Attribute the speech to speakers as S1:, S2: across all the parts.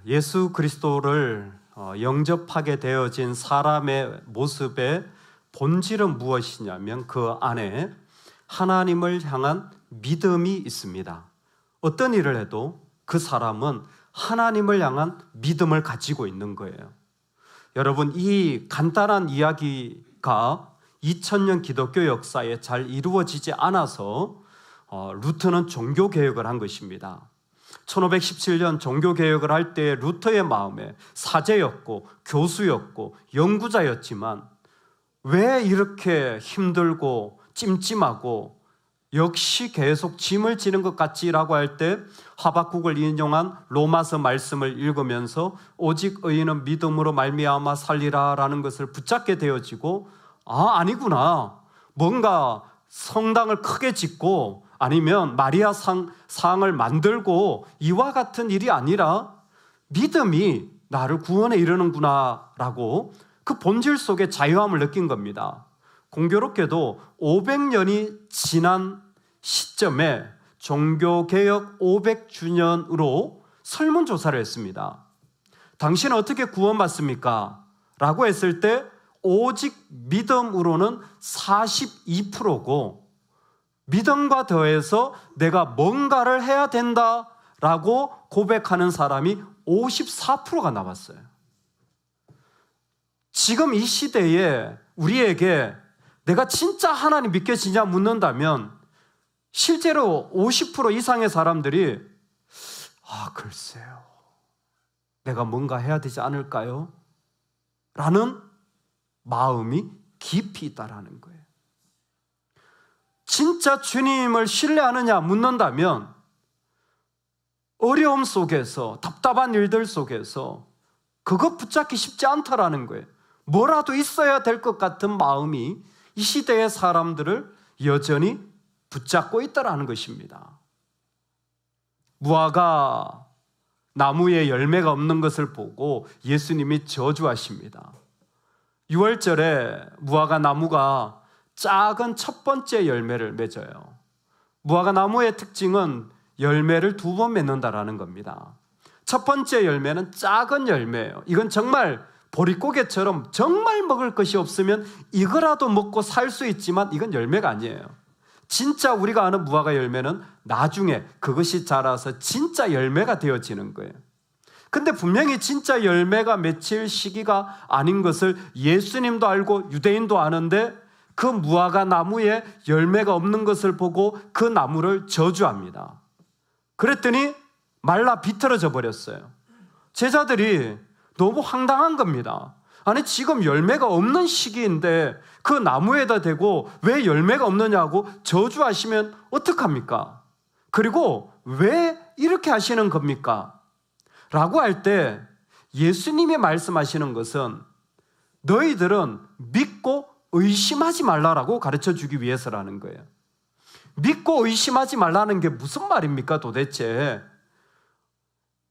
S1: 예수 그리스도를 영접하게 되어진 사람의 모습의 본질은 무엇이냐면 그 안에 하나님을 향한 믿음이 있습니다. 어떤 일을 해도 그 사람은 하나님을 향한 믿음을 가지고 있는 거예요. 여러분, 이 간단한 이야기가 2000년 기독교 역사에 잘 이루어지지 않아서 루터는 종교개혁을 한 것입니다. 1517년 종교개혁을 할 때 루터의 마음에 사제였고 교수였고 연구자였지만 왜 이렇게 힘들고 찜찜하고 역시 계속 짐을 지는 것 같지라고 할 때 하박국을 인용한 로마서 말씀을 읽으면서 오직 의인은 믿음으로 말미암아 살리라 라는 것을 붙잡게 되어지고 아니구나, 뭔가 성당을 크게 짓고 아니면 마리아 상을 만들고 이와 같은 일이 아니라 믿음이 나를 구원에 이르는구나 라고 그 본질 속에 자유함을 느낀 겁니다. 공교롭게도 500년이 지난 시점에 종교개혁 500주년으로 설문조사를 했습니다. 당신은 어떻게 구원받습니까? 라고 했을 때 오직 믿음으로는 42%고 믿음과 더해서 내가 뭔가를 해야 된다라고 고백하는 사람이 54%가 나왔어요. 지금 이 시대에 우리에게 내가 진짜 하나님 믿겨지냐 묻는다면 실제로 50% 이상의 사람들이 글쎄요, 내가 뭔가 해야 되지 않을까요? 라는 마음이 깊이 있다라는 거예요. 진짜 주님을 신뢰하느냐 묻는다면 어려움 속에서, 답답한 일들 속에서 그것 붙잡기 쉽지 않다라는 거예요. 뭐라도 있어야 될 것 같은 마음이 이 시대의 사람들을 여전히 붙잡고 있다라는 것입니다. 무화과 나무에 열매가 없는 것을 보고 예수님이 저주하십니다. 6월절에 무화과 나무가 작은 첫 번째 열매를 맺어요. 무화과 나무의 특징은 열매를 2번 맺는다라는 겁니다. 첫 번째 열매는 작은 열매예요. 이건 정말 보릿고개처럼 정말 먹을 것이 없으면 이거라도 먹고 살 수 있지만 이건 열매가 아니에요. 진짜 우리가 아는 무화과 열매는 나중에 그것이 자라서 진짜 열매가 되어지는 거예요. 근데 분명히 진짜 열매가 맺힐 시기가 아닌 것을 예수님도 알고 유대인도 아는데 그 무화과 나무에 열매가 없는 것을 보고 그 나무를 저주합니다. 그랬더니 말라 비틀어져 버렸어요. 제자들이 너무 황당한 겁니다. 아니, 지금 열매가 없는 시기인데 그 나무에다 대고 왜 열매가 없느냐고 저주하시면 어떡합니까? 그리고 왜 이렇게 하시는 겁니까? 라고 할 때 예수님이 말씀하시는 것은 너희들은 믿고 의심하지 말라라고 가르쳐 주기 위해서라는 거예요. 믿고 의심하지 말라는 게 무슨 말입니까 도대체?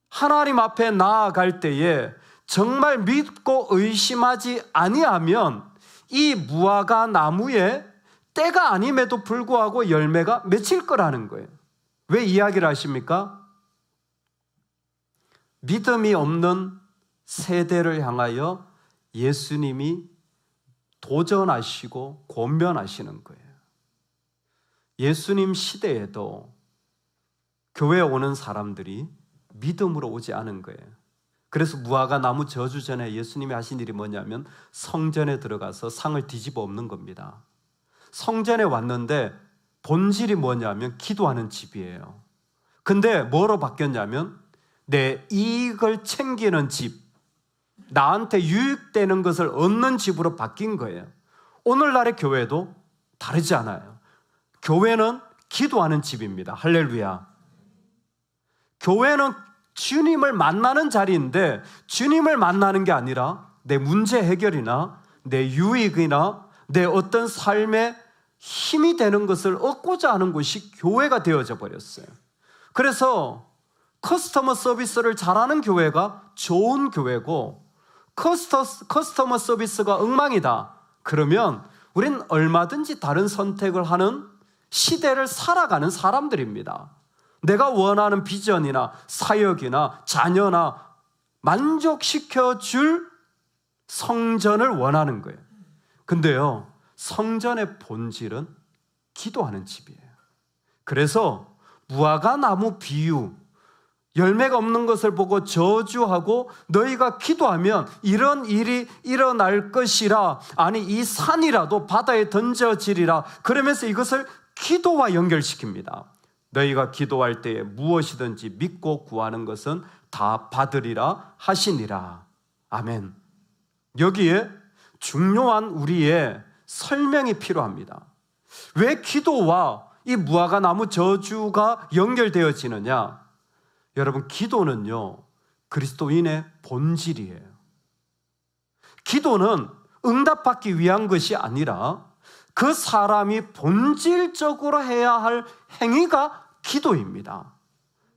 S1: 하나님 앞에 나아갈 때에 정말 믿고 의심하지 아니하면 이 무화과 나무에 때가 아님에도 불구하고 열매가 맺힐 거라는 거예요. 왜 이야기를 하십니까? 믿음이 없는 세대를 향하여 예수님이 도전하시고 권면하시는 거예요. 예수님 시대에도 교회에 오는 사람들이 믿음으로 오지 않은 거예요. 그래서 무화과 나무 저주 전에 예수님이 하신 일이 뭐냐면 성전에 들어가서 상을 뒤집어 엎는 겁니다. 성전에 왔는데 본질이 뭐냐면 기도하는 집이에요. 근데 뭐로 바뀌었냐면 내 이익을 챙기는 집, 나한테 유익되는 것을 얻는 집으로 바뀐 거예요. 오늘날의 교회도 다르지 않아요. 교회는 기도하는 집입니다. 할렐루야. 교회는 주님을 만나는 자리인데 주님을 만나는 게 아니라 내 문제 해결이나 내 유익이나 내 어떤 삶의 힘이 되는 것을 얻고자 하는 곳이 교회가 되어져 버렸어요. 그래서 커스터머 서비스를 잘하는 교회가 좋은 교회고 커스터머 서비스가 엉망이다. 그러면 우린 얼마든지 다른 선택을 하는 시대를 살아가는 사람들입니다. 내가 원하는 비전이나 사역이나 자녀나 만족시켜 줄 성전을 원하는 거예요. 근데요, 성전의 본질은 기도하는 집이에요. 그래서 무화과 나무 비유, 열매가 없는 것을 보고 저주하고 너희가 기도하면 이런 일이 일어날 것이라, 아니 이 산이라도 바다에 던져지리라, 그러면서 이것을 기도와 연결시킵니다. 너희가 기도할 때에 무엇이든지 믿고 구하는 것은 다 받으리라 하시니라. 아멘. 여기에 중요한 우리의 설명이 필요합니다. 왜 기도와 이 무화과 나무 저주가 연결되어지느냐? 여러분, 기도는요, 그리스도인의 본질이에요. 기도는 응답받기 위한 것이 아니라 그 사람이 본질적으로 해야 할 행위가 기도입니다.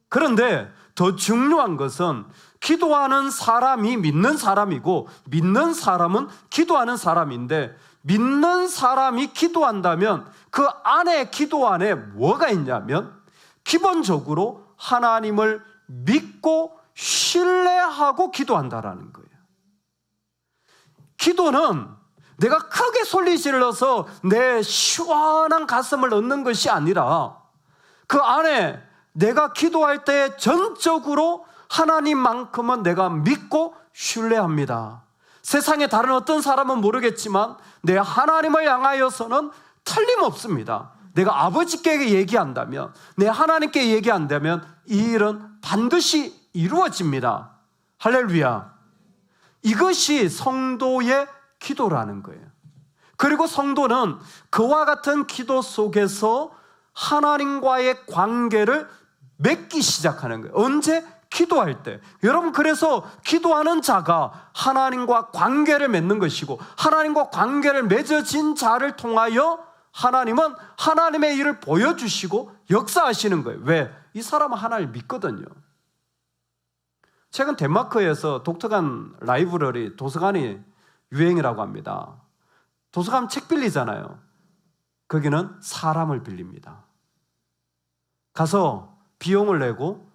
S1: 그런데 더 중요한 것은 기도하는 사람이 믿는 사람이고 믿는 사람은 기도하는 사람인데, 믿는 사람이 기도한다면 그 안에, 기도 안에 뭐가 있냐면 기본적으로 하나님을 믿고 신뢰하고 기도한다라는 거예요. 기도는 내가 크게 소리 질러서 내 시원한 가슴을 얻는 것이 아니라 그 안에 내가 기도할 때 전적으로 하나님만큼은 내가 믿고 신뢰합니다. 세상에 다른 어떤 사람은 모르겠지만 내 하나님을 향하여서는 틀림없습니다. 내가 아버지께 얘기한다면, 내 하나님께 얘기한다면 이 일은 반드시 이루어집니다. 할렐루야. 이것이 성도의 기도라는 거예요. 그리고 성도는 그와 같은 기도 속에서 하나님과의 관계를 맺기 시작하는 거예요. 언제? 기도할 때. 여러분, 그래서 기도하는 자가 하나님과 관계를 맺는 것이고, 하나님과 관계를 맺어진 자를 통하여 하나님은 하나님의 일을 보여주시고 역사하시는 거예요. 왜? 이 사람은 하나님을 믿거든요. 최근 덴마크에서 독특한 라이브러리, 도서관이 유행이라고 합니다. 도서관 책 빌리잖아요. 거기는 사람을 빌립니다. 가서 비용을 내고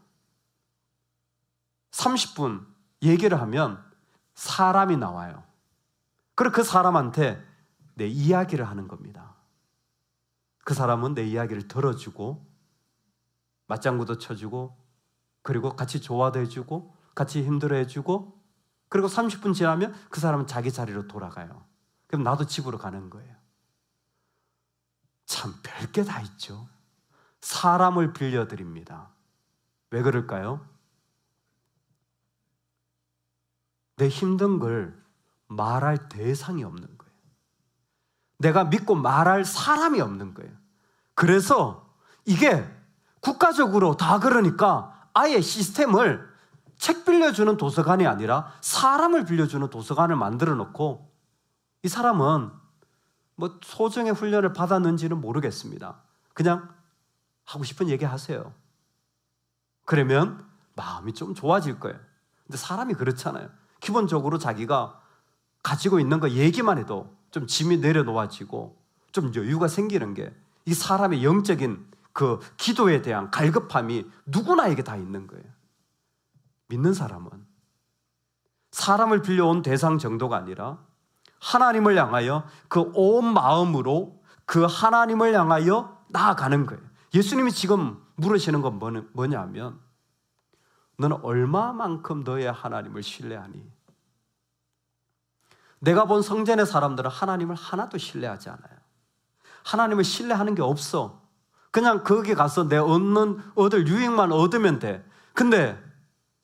S1: 30분 얘기를 하면 사람이 나와요. 그리고 그 사람한테 내 이야기를 하는 겁니다. 그 사람은 내 이야기를 들어주고 맞장구도 쳐주고, 그리고 같이 좋아도 해주고 같이 힘들어해주고, 그리고 30분 지나면 그 사람은 자기 자리로 돌아가요. 그럼 나도 집으로 가는 거예요. 참 별게 다 있죠. 사람을 빌려드립니다. 왜 그럴까요? 내 힘든 걸 말할 대상이 없는 거예요. 내가 믿고 말할 사람이 없는 거예요. 그래서 이게 국가적으로 다 그러니까 아예 시스템을 책 빌려주는 도서관이 아니라 사람을 빌려주는 도서관을 만들어 놓고, 이 사람은 뭐 소정의 훈련을 받았는지는 모르겠습니다. 그냥 하고 싶은 얘기 하세요. 그러면 마음이 좀 좋아질 거예요. 근데 사람이 그렇잖아요. 기본적으로 자기가 가지고 있는 거 얘기만 해도 좀 짐이 내려놓아지고 좀 여유가 생기는 게, 이 사람의 영적인 그 기도에 대한 갈급함이 누구나에게 다 있는 거예요. 믿는 사람은 사람을 빌려온 대상 정도가 아니라 하나님을 향하여 그 온 마음으로 그 하나님을 향하여 나아가는 거예요. 예수님이 지금 물으시는 건 뭐냐면, 너는 얼마만큼 너의 하나님을 신뢰하니? 내가 본 성전의 사람들은 하나님을 하나도 신뢰하지 않아요. 하나님을 신뢰하는 게 없어. 그냥 거기 가서 내 얻을 유익만 얻으면 돼. 근데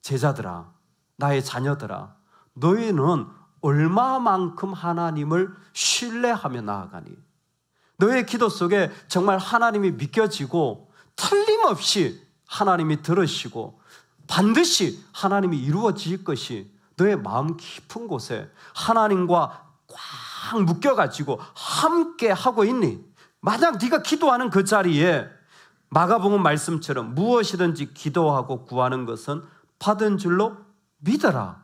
S1: 제자들아, 나의 자녀들아, 너희는 얼마만큼 하나님을 신뢰하며 나아가니? 너의 기도 속에 정말 하나님이 믿겨지고 틀림없이 하나님이 들으시고 반드시 하나님이 이루어질 것이 너의 마음 깊은 곳에 하나님과 꽉 묶여가지고 함께 하고 있니? 만약 네가 기도하는 그 자리에 마가복음 말씀처럼 무엇이든지 기도하고 구하는 것은 받은 줄로 믿어라.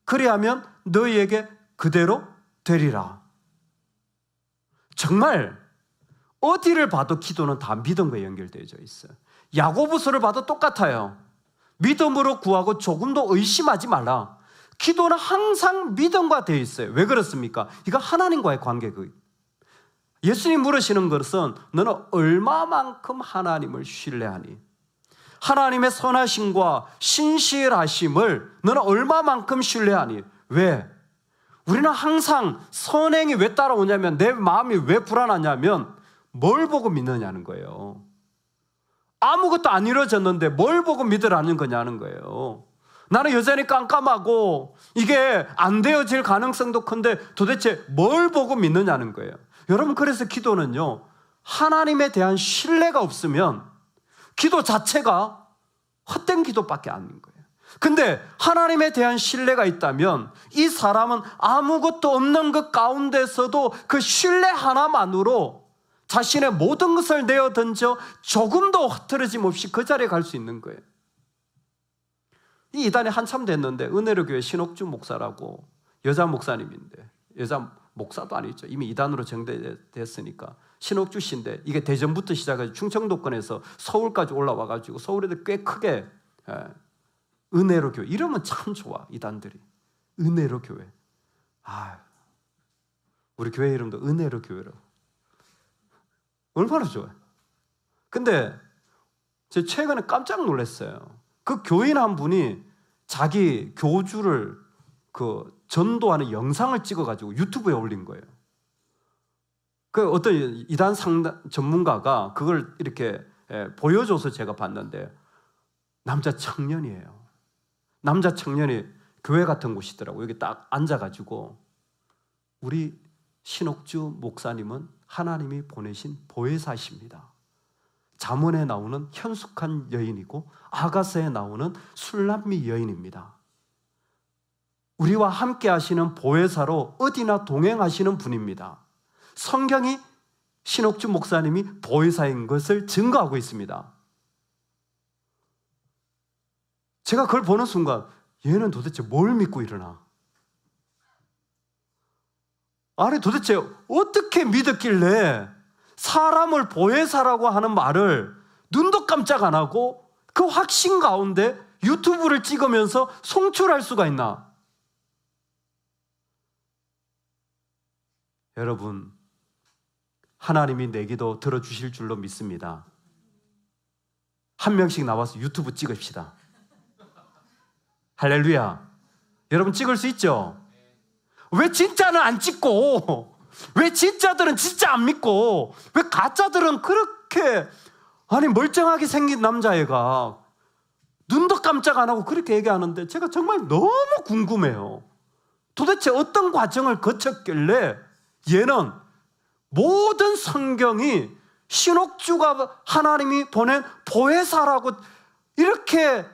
S1: 그리하면 너희에게 그대로 되리라. 정말 어디를 봐도 기도는 다 믿음과 연결되어 있어요. 야고보서를 봐도 똑같아요. 믿음으로 구하고 조금도 의심하지 말라. 기도는 항상 믿음과 되어 있어요. 왜 그렇습니까? 이거 하나님과의 관계거든요. 예수님 물으시는 것은 너는 얼마만큼 하나님을 신뢰하니? 하나님의 선하심과 신실하심을 너는 얼마만큼 신뢰하니? 왜? 우리는 항상 선행이 왜 따라오냐면, 내 마음이 왜 불안하냐면 뭘 보고 믿느냐는 거예요. 아무것도 안 이루어졌는데 뭘 보고 믿으라는 거냐는 거예요. 나는 여전히 깜깜하고 이게 안 되어질 가능성도 큰데 도대체 뭘 보고 믿느냐는 거예요. 여러분, 그래서 기도는요, 하나님에 대한 신뢰가 없으면 기도 자체가 헛된 기도밖에 안 되는 거예요. 근데 하나님에 대한 신뢰가 있다면 이 사람은 아무것도 없는 것 가운데서도 그 신뢰 하나만으로 자신의 모든 것을 내어 던져 조금도 흐트러짐 없이 그 자리에 갈 수 있는 거예요. 이 이단이 한참 됐는데 은혜로 교회 신옥주 목사라고 여자 목사님인데, 여자 목사도 아니죠. 이미 이단으로 정대됐으니까 신옥주 씨인데, 이게 대전부터 시작해서 충청도권에서 서울까지 올라와가지고 서울에도 꽤 크게, 은혜로 교회 이러면 참 좋아. 이단들이 은혜로 교회. 우리 교회 이름도 은혜로 교회로. 얼마나 좋아요. 근데 제가 최근에 깜짝 놀랐어요. 그 교인 한 분이 자기 교주를 전도하는 영상을 찍어가지고 유튜브에 올린 거예요. 그 어떤 이단 상담 전문가가 그걸 이렇게 보여줘서 제가 봤는데, 남자 청년이에요. 남자 청년이 교회 같은 곳이더라고요. 여기 딱 앉아가지고, 우리 신옥주 목사님은 하나님이 보내신 보혜사십니다. 잠언에 나오는 현숙한 여인이고 아가서에 나오는 술람미 여인입니다. 우리와 함께 하시는 보혜사로 어디나 동행하시는 분입니다. 성경이 신옥주 목사님이 보혜사인 것을 증거하고 있습니다. 제가 그걸 보는 순간, 얘는 도대체 뭘 믿고 일어나? 아니, 도대체 어떻게 믿었길래 사람을 보혜사라고 하는 말을 눈도 깜짝 안 하고 그 확신 가운데 유튜브를 찍으면서 송출할 수가 있나? 여러분, 하나님이 내 기도 들어주실 줄로 믿습니다. 한 명씩 나와서 유튜브 찍읍시다. 할렐루야. 여러분, 찍을 수 있죠? 왜 진짜는 안 찍고, 왜 진짜들은 진짜 안 믿고, 왜 가짜들은 그렇게, 아니 멀쩡하게 생긴 남자애가 눈도 깜짝 안 하고 그렇게 얘기하는데, 제가 정말 너무 궁금해요. 도대체 어떤 과정을 거쳤길래 얘는 모든 성경이 신옥주가 하나님이 보낸 보혜사라고 이렇게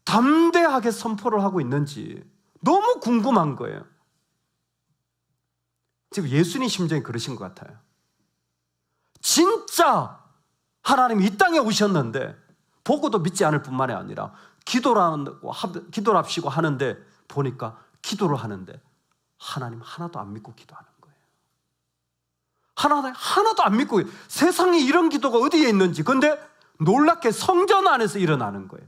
S1: 담대하게 선포를 하고 있는지 너무 궁금한 거예요. 지금 예수님 심정이 그러신 것 같아요. 진짜 하나님이 이 땅에 오셨는데 보고도 믿지 않을 뿐만이 아니라 기도랍시고 하는데 보니까 기도를 하는데 하나님 하나도 안 믿고 기도하는 거예요. 하나도 안 믿고, 세상에 이런 기도가 어디에 있는지. 근데 놀랍게 성전 안에서 일어나는 거예요.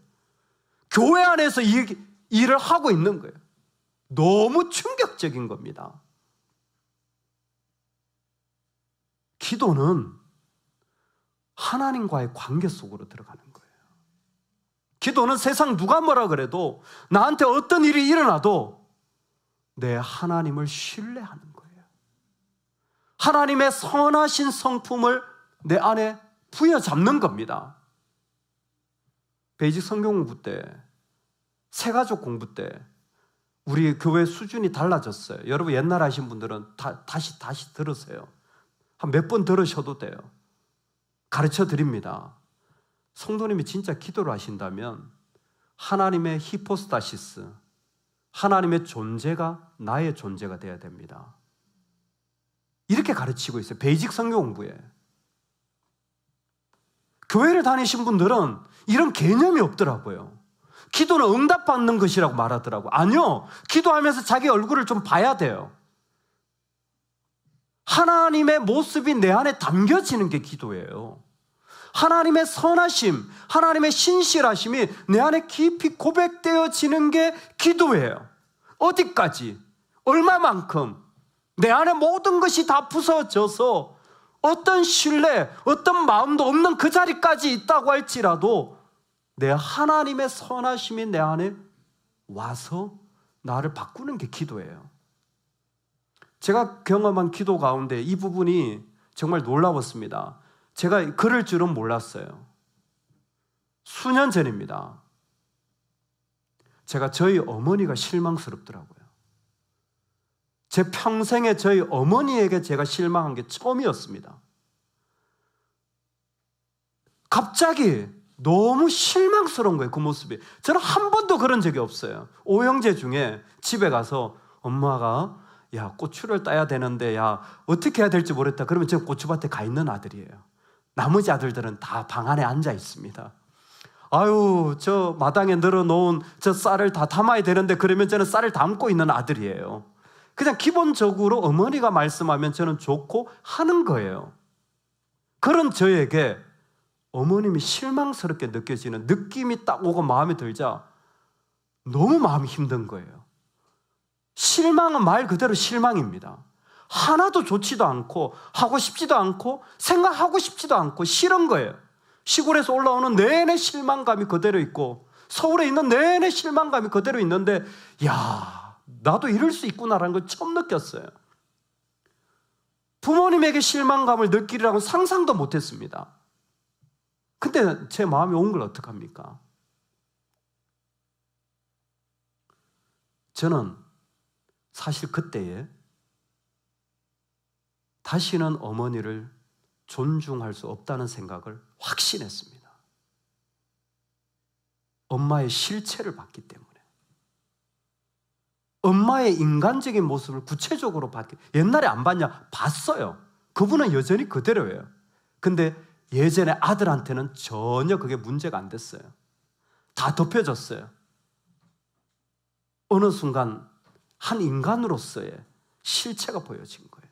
S1: 교회 안에서 이 일을 하고 있는 거예요. 너무 충격적인 겁니다. 기도는 하나님과의 관계 속으로 들어가는 거예요. 기도는 세상 누가 뭐라 그래도, 나한테 어떤 일이 일어나도 내 하나님을 신뢰하는 거예요. 하나님의 선하신 성품을 내 안에 부여잡는 겁니다. 베이직 성경 공부 때, 새가족 공부 때 우리 교회 수준이 달라졌어요. 여러분 옛날 하신 분들은 다시 들으세요. 한 몇 번 들으셔도 돼요. 가르쳐 드립니다. 성도님이 진짜 기도를 하신다면 하나님의 히포스타시스, 하나님의 존재가 나의 존재가 되어야 됩니다. 이렇게 가르치고 있어요. 베이직 성경 공부에. 교회를 다니신 분들은 이런 개념이 없더라고요. 기도는 응답받는 것이라고 말하더라고요. 아니요. 기도하면서 자기 얼굴을 좀 봐야 돼요. 하나님의 모습이 내 안에 담겨지는 게 기도예요. 하나님의 선하심, 하나님의 신실하심이 내 안에 깊이 고백되어지는 게 기도예요. 어디까지? 얼마만큼? 내 안에 모든 것이 다 부서져서 어떤 신뢰, 어떤 마음도 없는 그 자리까지 있다고 할지라도 내 하나님의 선하심이 내 안에 와서 나를 바꾸는 게 기도예요. 제가 경험한 기도 가운데 이 부분이 정말 놀라웠습니다. 제가 그럴 줄은 몰랐어요. 수년 전입니다. 제가 저희 어머니가 실망스럽더라고요. 제 평생에 저희 어머니에게 제가 실망한 게 처음이었습니다. 갑자기 너무 실망스러운 거예요, 그 모습이. 저는 한 번도 그런 적이 없어요. 오형제 중에 집에 가서 엄마가 야, 고추를 따야 되는데 야, 어떻게 해야 될지 모르겠다. 그러면 저 고추밭에 가 있는 아들이에요. 나머지 아들들은 다 방 안에 앉아 있습니다. 아유, 저 마당에 널어놓은 저 쌀을 다 담아야 되는데 그러면 저는 쌀을 담고 있는 아들이에요. 그냥 기본적으로 어머니가 말씀하면 저는 좋고 하는 거예요. 그런 저에게 어머님이 실망스럽게 느껴지는 느낌이 딱 오고 마음에 들자 너무 마음이 힘든 거예요. 실망은 말 그대로 실망입니다. 하나도 좋지도 않고 하고 싶지도 않고 생각하고 싶지도 않고 싫은 거예요. 시골에서 올라오는 내내 실망감이 그대로 있고 서울에 있는 내내 실망감이 그대로 있는데 야, 나도 이럴 수 있구나라는 걸 처음 느꼈어요. 부모님에게 실망감을 느끼리라고 상상도 못했습니다. 근데 제 마음이 온 걸 어떡합니까? 저는 사실 그때에 다시는 어머니를 존중할 수 없다는 생각을 확신했습니다. 엄마의 실체를 봤기 때문에. 엄마의 인간적인 모습을 구체적으로 봤기 때문에. 옛날에 안 봤냐? 봤어요. 그분은 여전히 그대로예요. 근데 예전에 아들한테는 전혀 그게 문제가 안 됐어요. 다 덮여졌어요. 어느 순간 한 인간으로서의 실체가 보여진 거예요.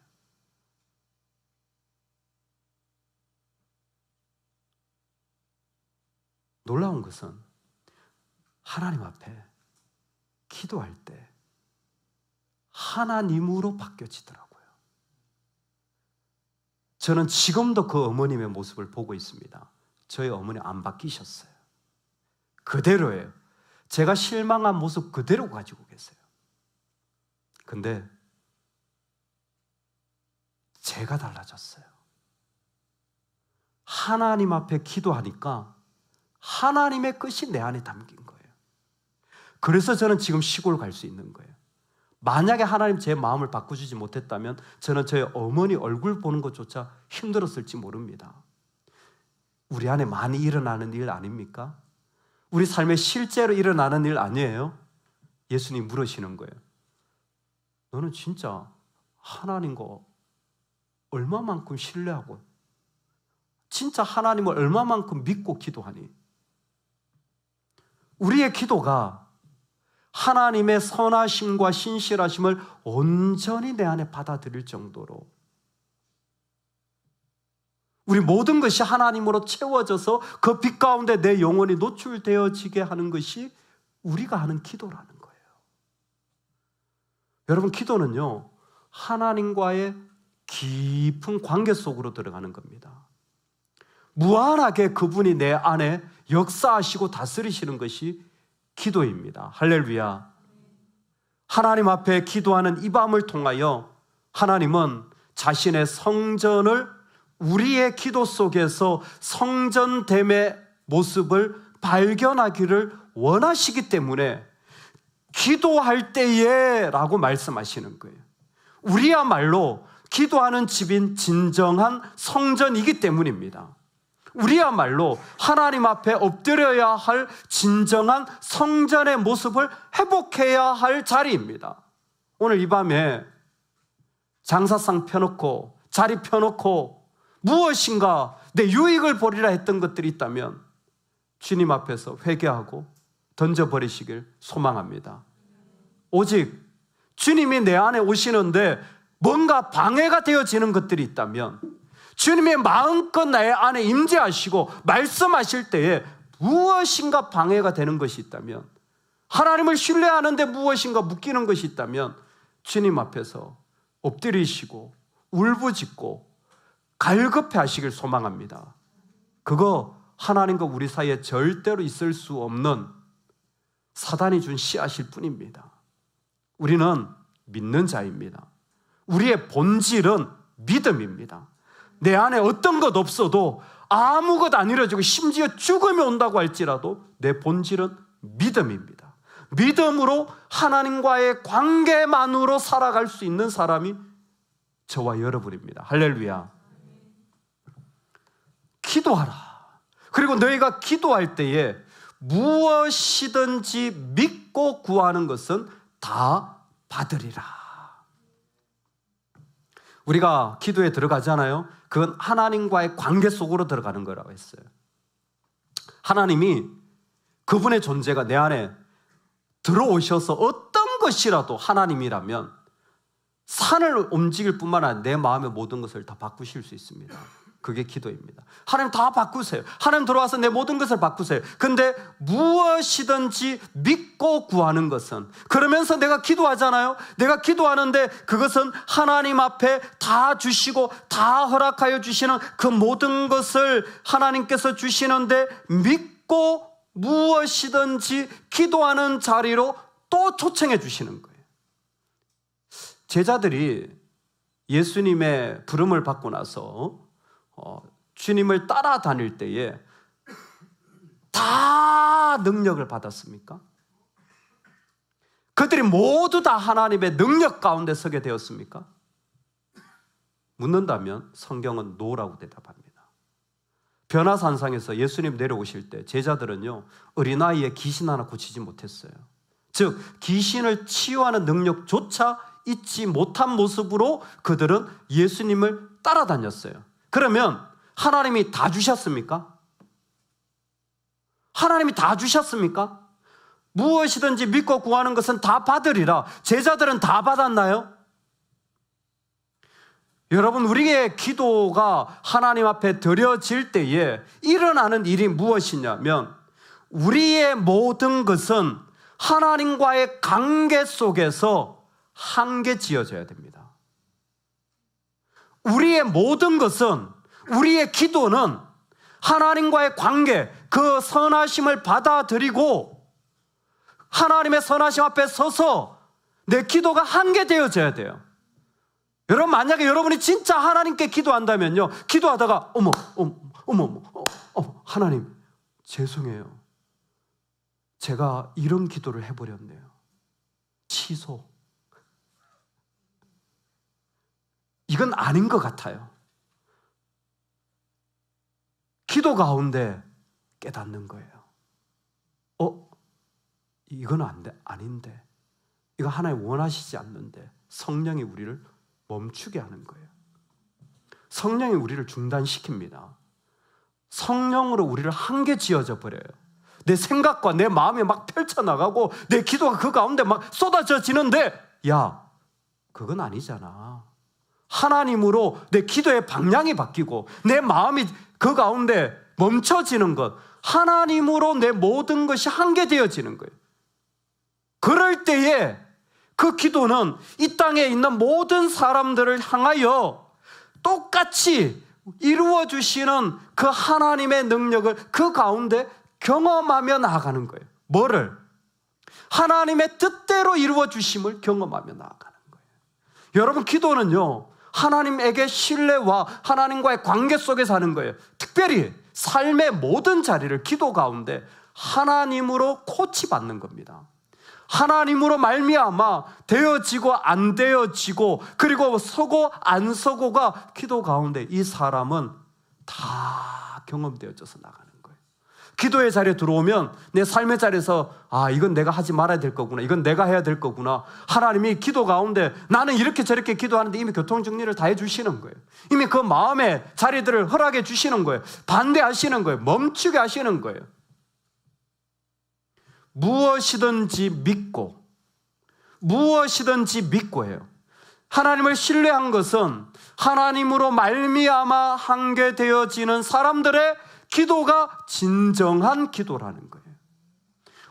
S1: 놀라운 것은 하나님 앞에 기도할 때 하나님으로 바뀌어지더라고요. 저는 지금도 그 어머님의 모습을 보고 있습니다. 저희 어머니 안 바뀌셨어요. 그대로예요. 제가 실망한 모습 그대로 가지고 계세요. 근데 제가 달라졌어요. 하나님 앞에 기도하니까 하나님의 뜻이 내 안에 담긴 거예요. 그래서 저는 지금 시골 갈 수 있는 거예요. 만약에 하나님 제 마음을 바꿔주지 못했다면 저는 저희 어머니 얼굴 보는 것조차 힘들었을지 모릅니다. 우리 안에 많이 일어나는 일 아닙니까? 우리 삶에 실제로 일어나는 일 아니에요? 예수님 물으시는 거예요. 너는 진짜 하나님과 얼마만큼 신뢰하고 진짜 하나님을 얼마만큼 믿고 기도하니? 우리의 기도가 하나님의 선하심과 신실하심을 온전히 내 안에 받아들일 정도로 우리 모든 것이 하나님으로 채워져서 그 빛 가운데 내 영혼이 노출되어지게 하는 것이 우리가 하는 기도라는 거예요. 여러분, 기도는요, 하나님과의 깊은 관계 속으로 들어가는 겁니다. 무한하게 그분이 내 안에 역사하시고 다스리시는 것이 기도입니다. 할렐루야. 하나님 앞에 기도하는 이 밤을 통하여 하나님은 자신의 성전을 우리의 기도 속에서 성전됨의 모습을 발견하기를 원하시기 때문에 기도할 때에 라고 말씀하시는 거예요. 우리야말로 기도하는 집인 진정한 성전이기 때문입니다. 우리야말로 하나님 앞에 엎드려야 할 진정한 성전의 모습을 회복해야 할 자리입니다. 오늘 이 밤에 장사상 펴놓고 자리 펴놓고 무엇인가 내 유익을 보리라 했던 것들이 있다면 주님 앞에서 회개하고 던져버리시길 소망합니다. 오직 주님이 내 안에 오시는데 뭔가 방해가 되어지는 것들이 있다면, 주님의 마음껏 나의 안에 임재하시고 말씀하실 때에 무엇인가 방해가 되는 것이 있다면, 하나님을 신뢰하는데 무엇인가 묶이는 것이 있다면 주님 앞에서 엎드리시고 울부짖고 갈급해 하시길 소망합니다. 그거 하나님과 우리 사이에 절대로 있을 수 없는 사단이 준 씨앗일 뿐입니다. 우리는 믿는 자입니다. 우리의 본질은 믿음입니다. 내 안에 어떤 것 없어도 아무것도 안 이루어지고 심지어 죽음이 온다고 할지라도 내 본질은 믿음입니다. 믿음으로 하나님과의 관계만으로 살아갈 수 있는 사람이 저와 여러분입니다. 할렐루야. 기도하라. 그리고 너희가 기도할 때에 무엇이든지 믿고 구하는 것은 다 받으리라. 우리가 기도에 들어가잖아요. 그건 하나님과의 관계 속으로 들어가는 거라고 했어요. 하나님이 그분의 존재가 내 안에 들어오셔서 어떤 것이라도 하나님이라면 산을 움직일 뿐만 아니라 내 마음의 모든 것을 다 바꾸실 수 있습니다. 그게 기도입니다. 하나님 다 바꾸세요. 하나님 들어와서 내 모든 것을 바꾸세요. 근데 무엇이든지 믿고 구하는 것은, 그러면서 내가 기도하잖아요. 내가 기도하는데 그것은 하나님 앞에 다 주시고 다 허락하여 주시는 그 모든 것을 하나님께서 주시는데 믿고 무엇이든지 기도하는 자리로 또 초청해 주시는 거예요. 제자들이 예수님의 부름을 받고 나서 주님을 따라다닐 때에 다 능력을 받았습니까? 그들이 모두 다 하나님의 능력 가운데 서게 되었습니까? 묻는다면 성경은 노라고 대답합니다. 변화산상에서 예수님 내려오실 때 제자들은요, 어린아이의 귀신 하나 고치지 못했어요. 즉 귀신을 치유하는 능력조차 잊지 못한 모습으로 그들은 예수님을 따라다녔어요. 그러면 하나님이 다 주셨습니까? 하나님이 다 주셨습니까? 무엇이든지 믿고 구하는 것은 다 받으리라. 제자들은 다 받았나요? 여러분, 우리의 기도가 하나님 앞에 드려질 때에 일어나는 일이 무엇이냐면, 우리의 모든 것은 하나님과의 관계 속에서 한계 지어져야 됩니다. 우리의 모든 것은, 우리의 기도는 하나님과의 관계, 그 선하심을 받아들이고 하나님의 선하심 앞에 서서 내 기도가 한계되어져야 돼요. 여러분, 만약에 여러분이 진짜 하나님께 기도한다면요, 기도하다가 어머 하나님 죄송해요, 제가 이런 기도를 해버렸네요, 취소. 이건 아닌 것 같아요. 기도 가운데 깨닫는 거예요. 이건 아닌데, 이거 하나님 원하시지 않는데, 성령이 우리를 멈추게 하는 거예요. 성령이 우리를 중단시킵니다. 성령으로 우리를 한계 지어져 버려요. 내 생각과 내 마음이 막 펼쳐나가고 내 기도가 그 가운데 막 쏟아져지는데, 야, 그건 아니잖아. 하나님으로 내 기도의 방향이 바뀌고 내 마음이 그 가운데 멈춰지는 것, 하나님으로 내 모든 것이 한계되어지는 거예요. 그럴 때에 그 기도는 이 땅에 있는 모든 사람들을 향하여 똑같이 이루어주시는 그 하나님의 능력을 그 가운데 경험하며 나아가는 거예요. 뭐를? 하나님의 뜻대로 이루어주심을 경험하며 나아가는 거예요. 여러분, 기도는요, 하나님에게 신뢰와 하나님과의 관계 속에서 하는 거예요. 특별히 삶의 모든 자리를 기도 가운데 하나님으로 코치받는 겁니다. 하나님으로 말미암아 되어지고 안 되어지고, 그리고 서고 안 서고가 기도 가운데 이 사람은 다 경험되어져서 나가는 거예요. 기도의 자리에 들어오면 내 삶의 자리에서 이건 내가 하지 말아야 될 거구나, 이건 내가 해야 될 거구나. 하나님이 기도 가운데 나는 이렇게 저렇게 기도하는데 이미 교통정리를 다 해주시는 거예요. 이미 그 마음의 자리들을 허락해 주시는 거예요. 반대하시는 거예요. 멈추게 하시는 거예요. 무엇이든지 믿고 해요. 하나님을 신뢰한 것은 하나님으로 말미암아 하게 되어지는 사람들의 기도가 진정한 기도라는 거예요.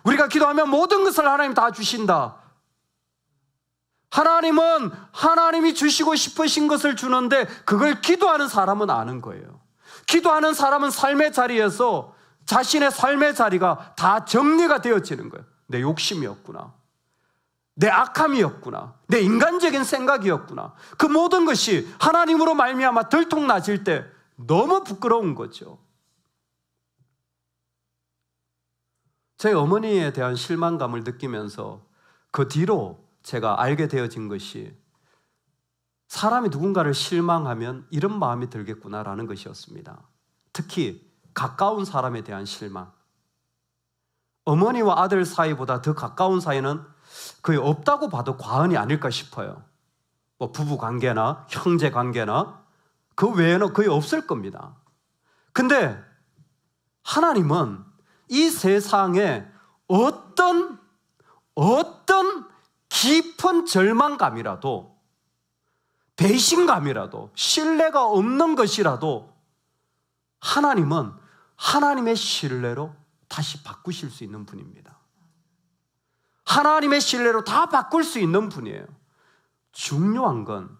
S1: 우리가 기도하면 모든 것을 하나님 다 주신다. 하나님은 하나님이 주시고 싶으신 것을 주는데 그걸 기도하는 사람은 아는 거예요. 기도하는 사람은 삶의 자리에서 자신의 삶의 자리가 다 정리가 되어지는 거예요. 내 욕심이었구나, 내 악함이었구나, 내 인간적인 생각이었구나. 그 모든 것이 하나님으로 말미암아 들통나질 때 너무 부끄러운 거죠. 제 어머니에 대한 실망감을 느끼면서 그 뒤로 제가 알게 되어진 것이 사람이 누군가를 실망하면 이런 마음이 들겠구나라는 것이었습니다. 특히 가까운 사람에 대한 실망. 어머니와 아들 사이보다 더 가까운 사이는 거의 없다고 봐도 과언이 아닐까 싶어요. 뭐 부부 관계나 형제 관계나 그 외에는 거의 없을 겁니다. 근데 하나님은 이 세상에 어떤 깊은 절망감이라도, 배신감이라도, 신뢰가 없는 것이라도 하나님은 하나님의 신뢰로 다시 바꾸실 수 있는 분입니다. 하나님의 신뢰로 다 바꿀 수 있는 분이에요. 중요한 건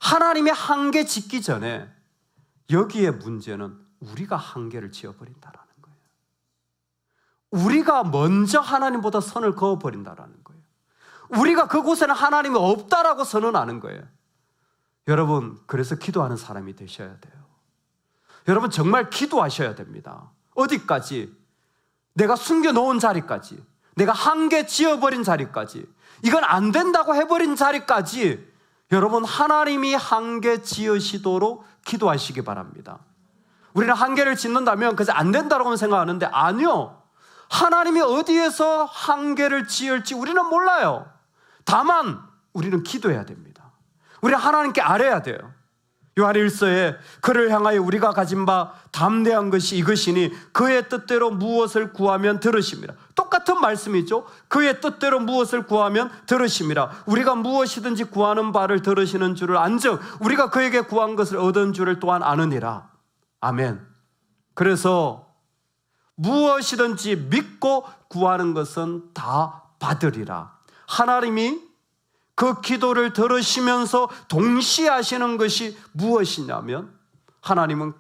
S1: 하나님의 한계 짓기 전에 여기에 문제는 우리가 한계를 지어버린다라는 거예요. 우리가 먼저 하나님보다 선을 그어버린다라는 거예요. 우리가 그곳에는 하나님이 없다라고 선언하는 거예요. 여러분, 그래서 기도하는 사람이 되셔야 돼요. 여러분, 정말 기도하셔야 됩니다. 어디까지? 내가 숨겨놓은 자리까지, 내가 한계 지어버린 자리까지, 이건 안 된다고 해버린 자리까지 여러분, 하나님이 한계 지으시도록 기도하시기 바랍니다. 우리는 한계를 짓는다면 그저 안 된다고 생각하는데 아니요. 하나님이 어디에서 한계를 지을지 우리는 몰라요. 다만 우리는 기도해야 됩니다. 우리는 하나님께 아뢰야 돼요. 요한일서에 그를 향하여 우리가 가진 바 담대한 것이 이것이니 그의 뜻대로 무엇을 구하면 들으심이라. 똑같은 말씀이죠. 그의 뜻대로 무엇을 구하면 들으심이라. 우리가 무엇이든지 구하는 바를 들으시는 줄을 안즉 우리가 그에게 구한 것을 얻은 줄을 또한 아느니라. 아멘. 그래서 무엇이든지 믿고 구하는 것은 다 받으리라. 하나님이 그 기도를 들으시면서 동시에 하시는 것이 무엇이냐면 하나님은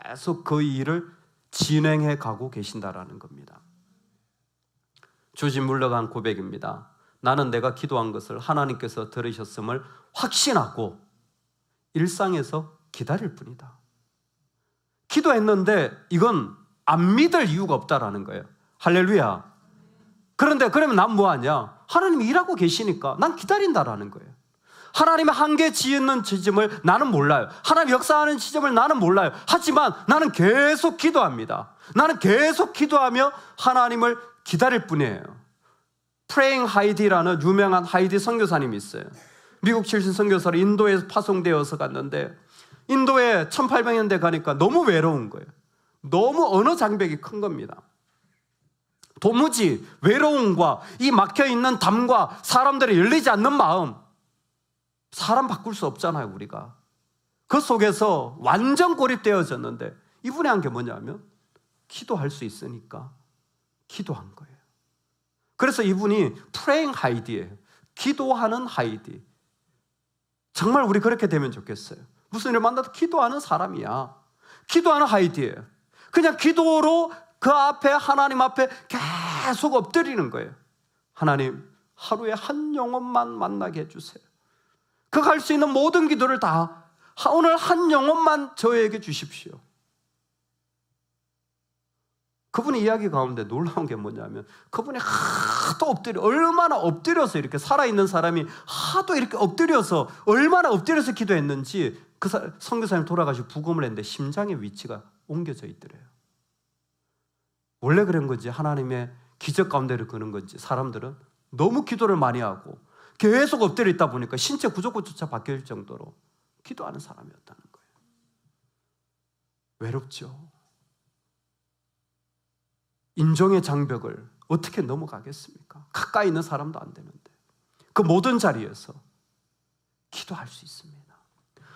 S1: 계속 그 일을 진행해 가고 계신다라는 겁니다. 주진 물러간 고백입니다. 나는 내가 기도한 것을 하나님께서 들으셨음을 확신하고 일상에서 기다릴 뿐이다. 기도했는데 이건 안 믿을 이유가 없다라는 거예요. 할렐루야. 그런데 그러면 난 뭐하냐? 하나님이 일하고 계시니까 난 기다린다라는 거예요. 하나님의 한계 지은 지점을 나는 몰라요. 하나님 역사하는 지점을 나는 몰라요. 하지만 나는 계속 기도합니다. 나는 계속 기도하며 하나님을 기다릴 뿐이에요. 프레잉 하이디라는 유명한 하이디 선교사님이 있어요. 미국 출신 선교사로 인도에 파송되어서 갔는데 인도에 1800년대 가니까 너무 외로운 거예요. 너무 언어 장벽이 큰 겁니다. 도무지 외로움과 이 막혀있는 담과 사람들이 열리지 않는 마음, 사람 바꿀 수 없잖아요, 우리가. 그 속에서 완전 고립되어졌는데 이분이 한 게 뭐냐면 기도할 수 있으니까 기도한 거예요. 그래서 이분이 프레잉 하이디예요. 기도하는 하이디. 정말 우리 그렇게 되면 좋겠어요. 무슨 일을 만나도 기도하는 사람이야. 기도하는 하이디예요. 그냥 기도로 그 앞에 하나님 앞에 계속 엎드리는 거예요. 하나님, 하루에 한 영혼만 만나게 해주세요. 그 할 수 있는 모든 기도를 다 오늘 한 영혼만 저에게 주십시오. 그분의 이야기 가운데 놀라운 게 뭐냐면 그분이 하도 얼마나 엎드려서 이렇게 살아있는 사람이 하도 이렇게 엎드려서 얼마나 엎드려서 기도했는지 그 선교사님 돌아가시고 부검을 했는데 심장의 위치가 옮겨져 있더래요. 원래 그런 건지 하나님의 기적 가운데를 그는 건지 사람들은 너무 기도를 많이 하고 계속 엎드려 있다 보니까 신체 구조조차 바뀔 정도로 기도하는 사람이었다는 거예요. 외롭죠. 인종의 장벽을 어떻게 넘어가겠습니까? 가까이 있는 사람도 안 되는데 그 모든 자리에서 기도할 수 있습니다.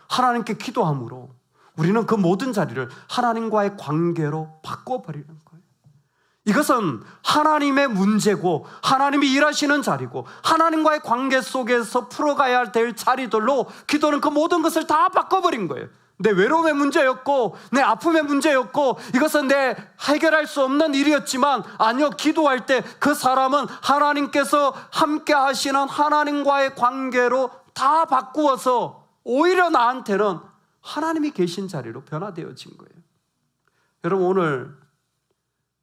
S1: 하나님께 기도함으로 우리는 그 모든 자리를 하나님과의 관계로 바꿔버리는 거예요. 이것은 하나님의 문제고 하나님이 일하시는 자리고 하나님과의 관계 속에서 풀어가야 될 자리들로 기도는 그 모든 것을 다 바꿔버린 거예요. 내 외로움의 문제였고 내 아픔의 문제였고 이것은 내 해결할 수 없는 일이었지만 아니요, 기도할 때 그 사람은 하나님께서 함께 하시는 하나님과의 관계로 다 바꾸어서 오히려 나한테는 하나님이 계신 자리로 변화되어진 거예요. 여러분, 오늘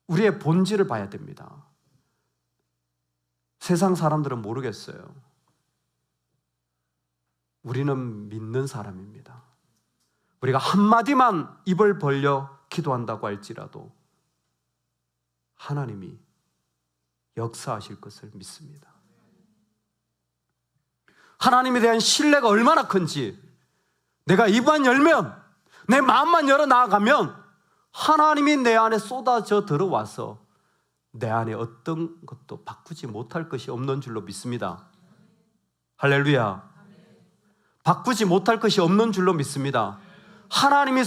S1: 우리의 본질을 봐야 됩니다. 세상 사람들은 모르겠어요. 우리는 믿는 사람입니다. 우리가 한마디만 입을 벌려 기도한다고 할지라도 하나님이 역사하실 것을 믿습니다. 하나님에 대한 신뢰가 얼마나 큰지, 내가 입만 열면, 내 마음만 열어 나아가면 하나님이 내 안에 쏟아져 들어와서 내 안에 어떤 것도 바꾸지 못할 것이 없는 줄로 믿습니다. 할렐루야. 바꾸지 못할 것이 없는 줄로 믿습니다. 하나님이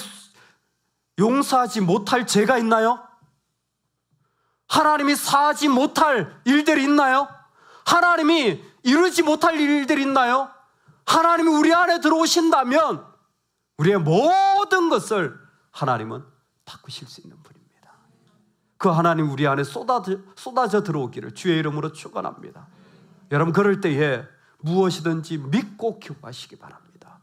S1: 용서하지 못할 죄가 있나요? 하나님이 사하지 못할 일들이 있나요? 하나님이 이루지 못할 일들이 있나요? 하나님이 우리 안에 들어오신다면 우리의 모든 것을 하나님은 바꾸실 수 있는 분입니다. 그 하나님 우리 안에 쏟아져 들어오기를 주의 이름으로 축원합니다. 여러분, 그럴 때에 무엇이든지 믿고 기도하시기 바랍니다.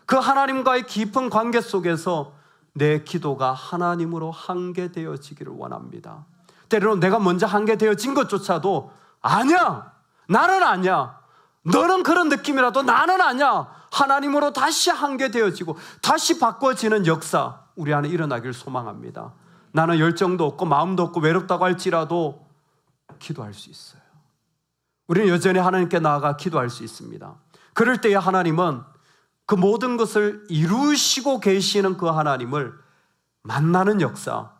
S1: 그 하나님과의 깊은 관계 속에서 내 기도가 하나님으로 한계되어지기를 원합니다. 때로는 내가 먼저 한계되어진 것조차도 아니야, 나는 아니야, 너는 그런 느낌이라도 나는 아니야, 하나님으로 다시 한계되어지고 다시 바꿔지는 역사 우리 안에 일어나길 소망합니다. 나는 열정도 없고 마음도 없고 외롭다고 할지라도 기도할 수 있어요. 우리는 여전히 하나님께 나아가 기도할 수 있습니다. 그럴 때에 하나님은 그 모든 것을 이루시고 계시는 그 하나님을 만나는 역사,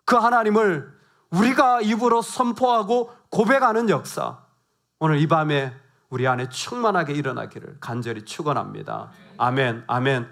S1: 그 하나님을 우리가 입으로 선포하고 고백하는 역사, 오늘 이 밤에 우리 안에 충만하게 일어나기를 간절히 축원합니다. 아멘, 아멘.